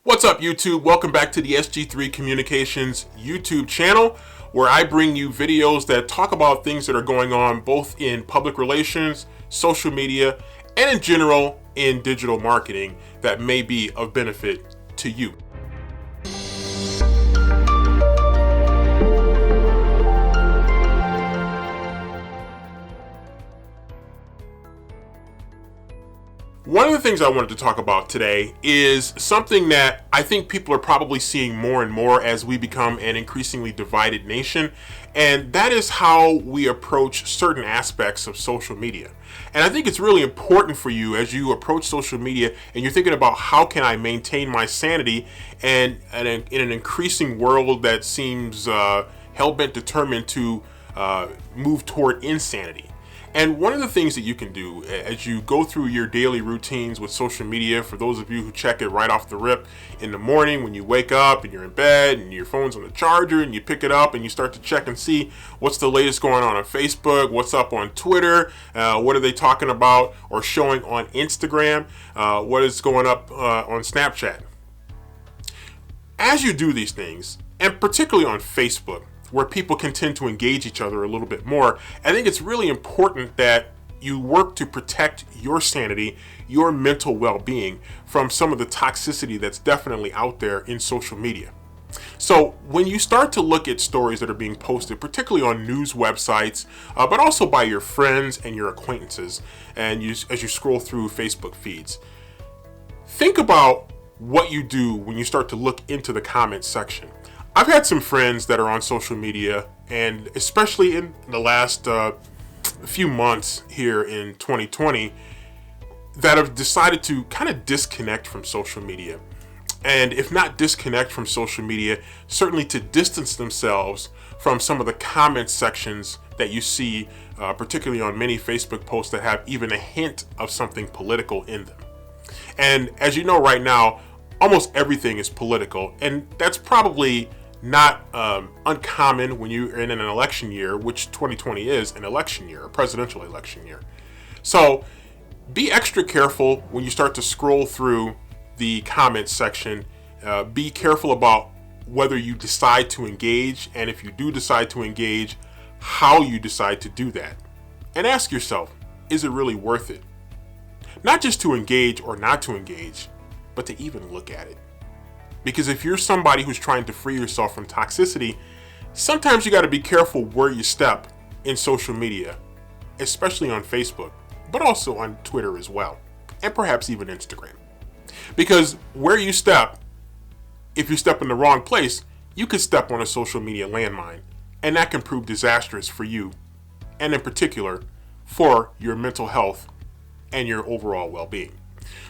What's up, YouTube? Welcome back to the SG3 Communications YouTube channel, where I bring you videos that talk about things that are going on both in public relations, social media, and in general in digital marketing that may be of benefit to you. One of the things I wanted to talk about today is something that I think people are probably seeing more and more as we become an increasingly divided nation, and that is how we approach certain aspects of social media. And I think it's really important for you as you approach social media and you're thinking about how can I maintain my sanity and in an increasing world that seems hell-bent determined to move toward insanity. And one of the things that you can do as you go through your daily routines with social media, for those of you who check it right off the rip in the morning when you wake up and you're in bed and your phone's on the charger and you pick it up and you start to check and see what's the latest going on Facebook, what's up on Twitter, what are they talking about or showing on Instagram, what is going up on Snapchat. As you do these things, and particularly on Facebook, where people can tend to engage each other a little bit more, I think it's really important that you work to protect your sanity, your mental well-being from some of the toxicity that's definitely out there in social media. So when you start to look at stories that are being posted, particularly on news websites, but also by your friends and your acquaintances, and as you scroll through Facebook feeds, think about what you do when you start to look into the comments section. I've had some friends that are on social media, and especially in the last few months here in 2020, that have decided to kind of disconnect from social media. And if not disconnect from social media, certainly to distance themselves from some of the comment sections that you see, particularly on many Facebook posts that have even a hint of something political in them. And as you know right now, almost everything is political, and that's probably not uncommon when you're in an election year, which 2020 is an election year, a presidential election year. So be extra careful when you start to scroll through the comments section. Be careful about whether you decide to engage, and if you do decide to engage, how you decide to do that. And ask yourself, is it really worth it? Not just to engage or not to engage, but to even look at it. Because if you're somebody who's trying to free yourself from toxicity, sometimes you got to be careful where you step in social media, especially on Facebook, but also on Twitter as well, and perhaps even Instagram. Because where you step, if you step in the wrong place, you could step on a social media landmine, and that can prove disastrous for you, and in particular, for your mental health and your overall well-being.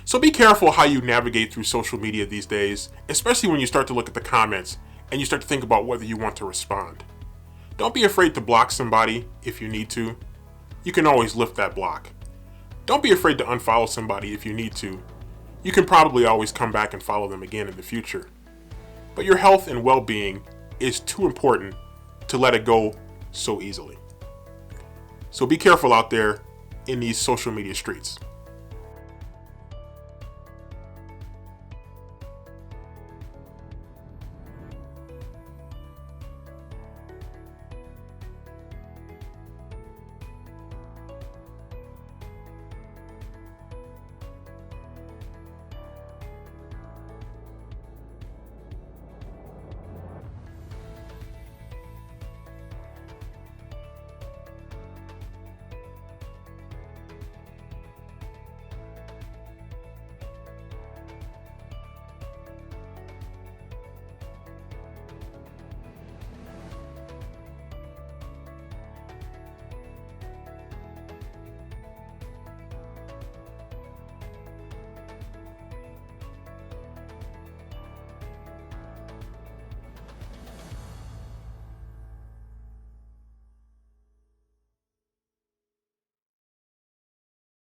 So be careful how you navigate through social media these days, especially when you start to look at the comments and you start to think about whether you want to respond. Don't be afraid to block somebody if you need to. You can always lift that block. Don't be afraid to unfollow somebody if you need to. You can probably always come back and follow them again in the future. But your health and well-being is too important to let it go so easily. So be careful out there in these social media streets.